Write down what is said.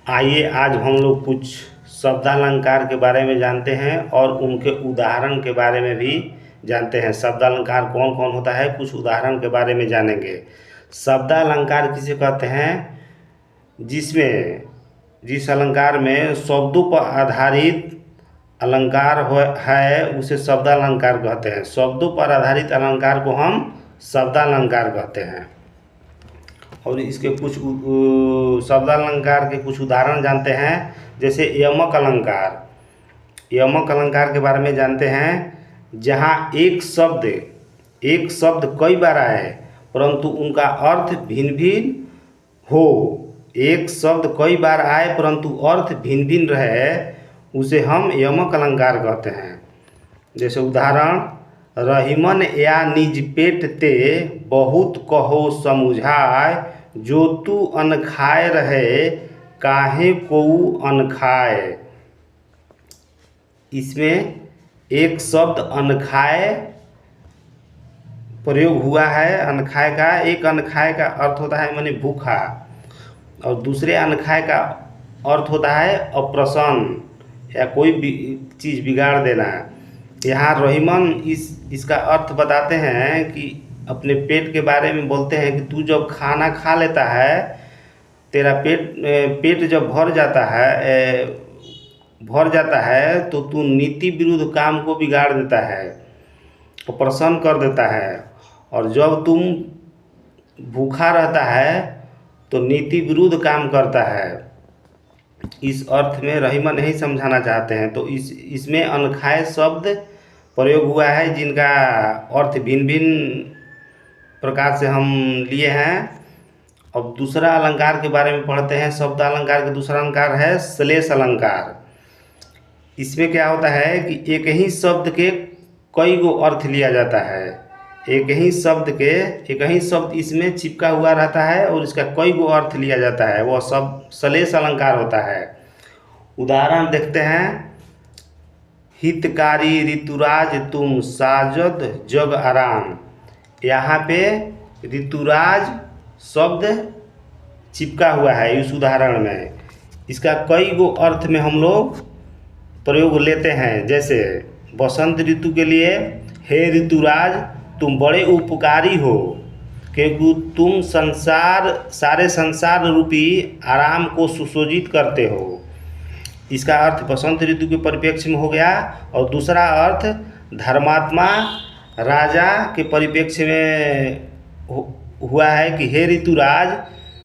आइए आज हम लोग कुछ शब्दालंकार के बारे में जानते हैं और उनके उदाहरण के बारे में भी जानते हैं। शब्दालंकार कौन कौन होता है, कुछ उदाहरण के बारे में जानेंगे। शब्दालंकार किसे कहते हैं? जिसमें जिस अलंकार में शब्दों पर आधारित अलंकार हो है उसे शब्दालंकार कहते हैं। शब्दों पर आधारित अलंकार को हम शब्दालंकार कहते हैं। और इसके कुछ शब्दालंकार के कुछ उदाहरण जानते हैं, जैसे यमक अलंकार। यमक अलंकार के बारे में जानते हैं, जहाँ एक शब्द कई बार आए परंतु उनका अर्थ भिन्न भिन्न हो। एक शब्द कई बार आए परंतु अर्थ भिन्न भिन्न रहे, उसे हम यमक अलंकार कहते हैं। जैसे उदाहरण, रहीमन या निज पेट ते बहुत कहो समुझाए, जो तू अन खाए रहे काहे कोऊ अन खाए। इसमें एक शब्द अन खाए प्रयोग हुआ है। अन खाए का एक अन खाए का अर्थ होता है माने भूखा, और दूसरे अन खाए का अर्थ होता है अप्रसन्न या कोई चीज़ बिगाड़ देना। यहाँ रहीमन इसका अर्थ बताते हैं कि अपने पेट के बारे में बोलते हैं कि तू जब खाना खा लेता है, तेरा पेट जब भर जाता है तो तू नीति विरुद्ध काम को बिगाड़ देता है, प्रसन्न कर देता है। और जब तुम भूखा रहता है तो नीति विरुद्ध काम करता है। इस अर्थ में रहीमन नहीं समझाना चाहते हैं। तो इसमें अनखाए शब्द प्रयोग हुआ है, जिनका अर्थ भिन्न भिन्न प्रकार से हम लिए हैं। अब दूसरा अलंकार के बारे में पढ़ते हैं। शब्द अलंकार का दूसरा अलंकार है श्लेष अलंकार। इसमें क्या होता है कि एक ही शब्द के कई गो अर्थ लिया जाता है। एक ही शब्द इसमें चिपका हुआ रहता है और इसका कई गो अर्थ लिया जाता है, वह सब श्लेष अलंकार होता है। उदाहरण देखते हैं, हितकारी ऋतुराज तुम साजद जग आराम। यहाँ पे ऋतुराज शब्द चिपका हुआ है इस उदाहरण में। इसका कई गो अर्थ में हम लोग प्रयोग लेते हैं। जैसे बसंत ऋतु के लिए, हे ऋतुराज तुम बड़े उपकारी हो, क्योंकि तुम सारे संसार रूपी आराम को सुशोभित करते हो। इसका अर्थ बसंत ऋतु के परिप्रेक्ष्य में हो गया। और दूसरा अर्थ धर्मात्मा राजा के परिप्रेक्ष्य में हुआ है कि हे ऋतुराज